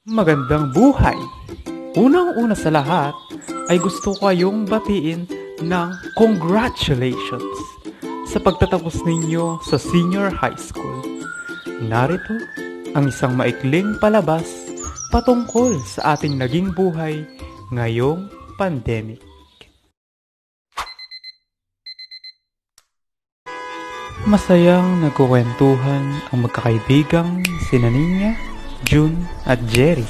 Magandang buhay! Unang-una sa lahat ay gusto ko kayong batiin ng congratulations sa pagtatapos ninyo sa senior high school. Narito ang isang maikling palabas patungkol sa ating naging buhay ngayong pandemic. Masayang nagkukwentuhan ang magkakaibigang sina Nina, June at Jerry.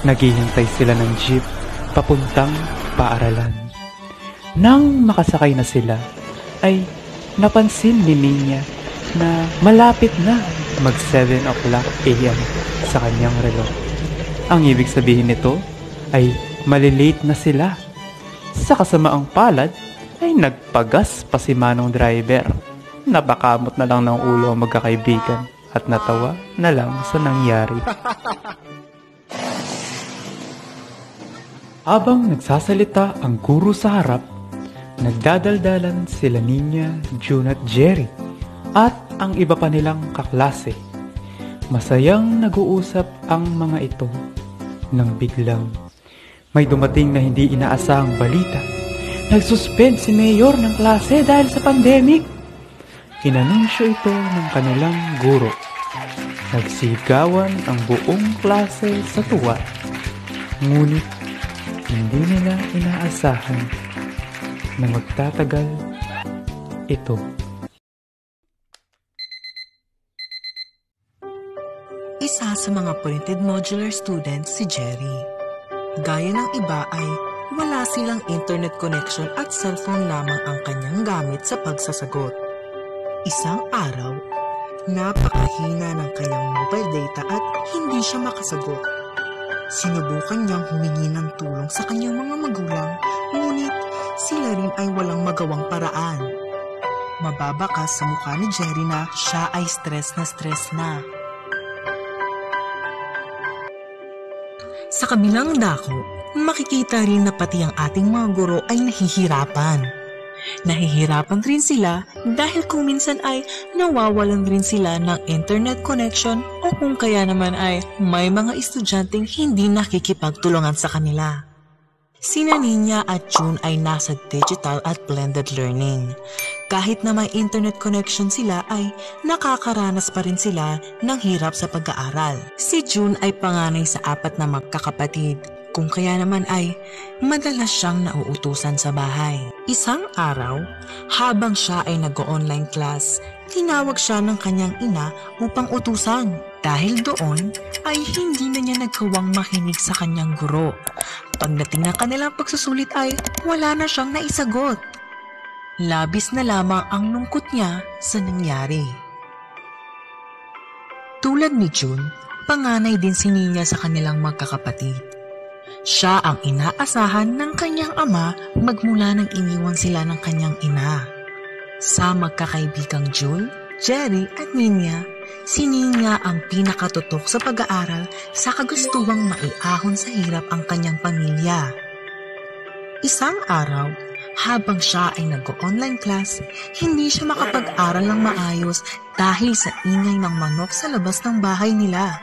Naghihintay sila ng jeep papuntang paaralan. Nang makasakay na sila, ay napansin ni Nina na malapit na mag 7 o'clock AM sa kanyang relo. Ang ibig sabihin nito ay malilate na sila. Sa kasamaang palad ay nagpagas pa si Manong driver. Napakamot na lang ng ulo ang magkakaibigan at natawa na lang sa nangyari. Habang nagsasalita ang guro sa harap, nagdadaldalan sila Nina, June at Jerry at ang iba pa nilang kaklase. Masayang nag-uusap ang mga ito nang biglang may dumating na hindi inaasahang balita. Nagsuspend si mayor ng klase dahil sa pandemic. Inanunsyo ito ng kanilang guro. Nagsigawan ang buong klase sa tuwa. Ngunit hindi nila inaasahan na magtatagal ito. Isa sa mga printed modular students si Jerry. Gaya ng iba ay wala silang internet connection at cellphone lamang ang kanyang gamit sa pagsasagot. Isang araw, napakahina ng kanyang mobile data at hindi siya makasagot. Sinubukan niyang humingi ng tulong sa kanyang mga magulang, ngunit sila rin ay walang magawang paraan. Mababakas sa mukha ni Jerry na siya ay stress na. Sa kabilang dako, makikita rin na pati ang ating mga guro ay nahihirapan. Nahihirapan rin sila dahil kung minsan ay nawawalan rin sila ng internet connection o kung kaya naman ay may mga estudyanteng hindi nakikipagtulungan sa kanila. Sina Nina at June ay nasa digital at blended learning. Kahit na may internet connection sila ay nakakaranas pa rin sila ng hirap sa pag-aaral. Si June ay panganay sa 4 na magkakapatid. Kung kaya naman ay madalas siyang nauutusan sa bahay. Isang araw, habang siya ay nag-online class, tinawag siya ng kanyang ina upang utusan. Dahil doon ay hindi na niya nagkawang makinig sa kanyang guro. Pagdating ng kanilang pagsusulit ay wala na siyang naisagot. Labis na lamang ang lungkot niya sa nangyari. Tulad ni June, panganay din si Nina sa kanilang magkakapatid. Siya ang inaasahan ng kanyang ama magmula nang iniwan sila ng kanyang ina. Sa magkakaibigang June, Jerry at Nina, si Nina ang pinakatutok sa pag-aaral sa kagustuhang maiahon sa hirap ang kanyang pamilya. Isang araw, habang siya ay nag-online class, hindi siya makapag-aral ng maayos dahil sa ingay ng manok sa labas ng bahay nila.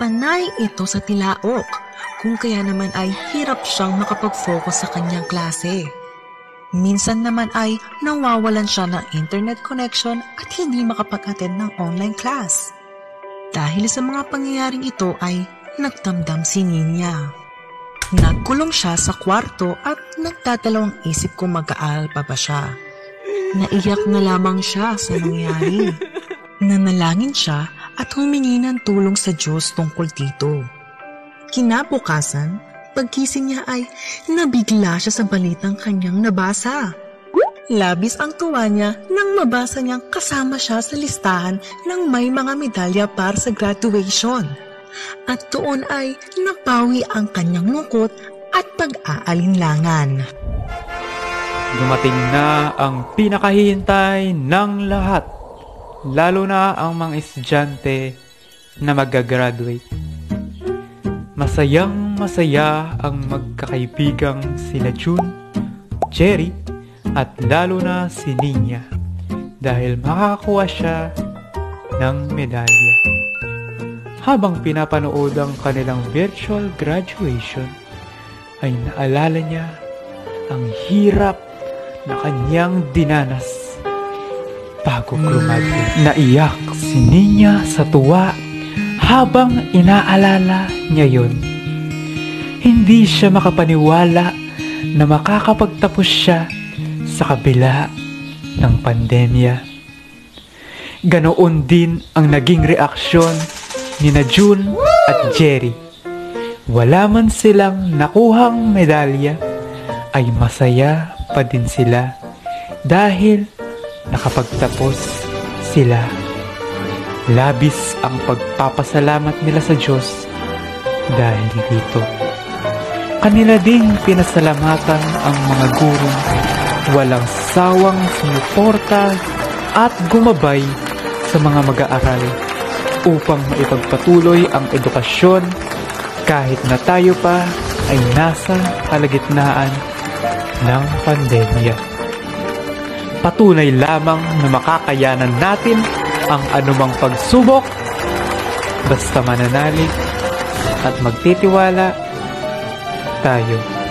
Panay ito sa tilaok, kung kaya naman ay hirap siyang makapag-focus sa kanyang klase. Minsan naman ay nawawalan siya ng internet connection at hindi makapag-attend ng online class. Dahil sa mga pangyayaring ito ay nagdamdam si Nina. Nagkulong siya sa kwarto at nagtatalawang isip kung mag-aaral pa ba siya. Naiyak na lamang siya sa nangyari. Nanalangin siya at humingi ng tulong sa Diyos tungkol dito. Kinabukasan, pagkising niya ay nabigla siya sa balitang kanyang nabasa. Labis ang tuwa niya nang mabasa niyang kasama siya sa listahan ng may mga medalya para sa graduation. At doon ay napawi ang kanyang lungkot at pag-aalinlangan. Dumating na ang pinakahihintay ng lahat, lalo na ang mga estudyante na mag-graduate. Masayang masaya ang magkakaibigang sila June, Jerry at lalo na si Nina dahil makakakuha siya ng medalya. Habang pinapanood ang kanilang virtual graduation, ay naalala niya ang hirap na kanyang dinanas bago graduate. Naiyak si Nina sa tuwa habang inaalala niya yon. Hindi siya makapaniwala na makakapagtapos siya sa kabila ng pandemya. Ganoon din ang naging reaksyon ni June at Jerry. Wala man silang nakuhang medalya, ay masaya pa din sila dahil nakapagtapos sila. Labis ang pagpapasalamat nila sa Diyos dahil dito. Kanila ding pinasalamatan ang mga gurong walang sawang sumuporta at gumabay sa mga mag-aaral upang maipagpatuloy ang edukasyon kahit na tayo pa ay nasa kalagitnaan ng pandemya. Patunay lamang na makakayanan natin ang anumang pagsubok basta mananalig at magtitiwala tayo.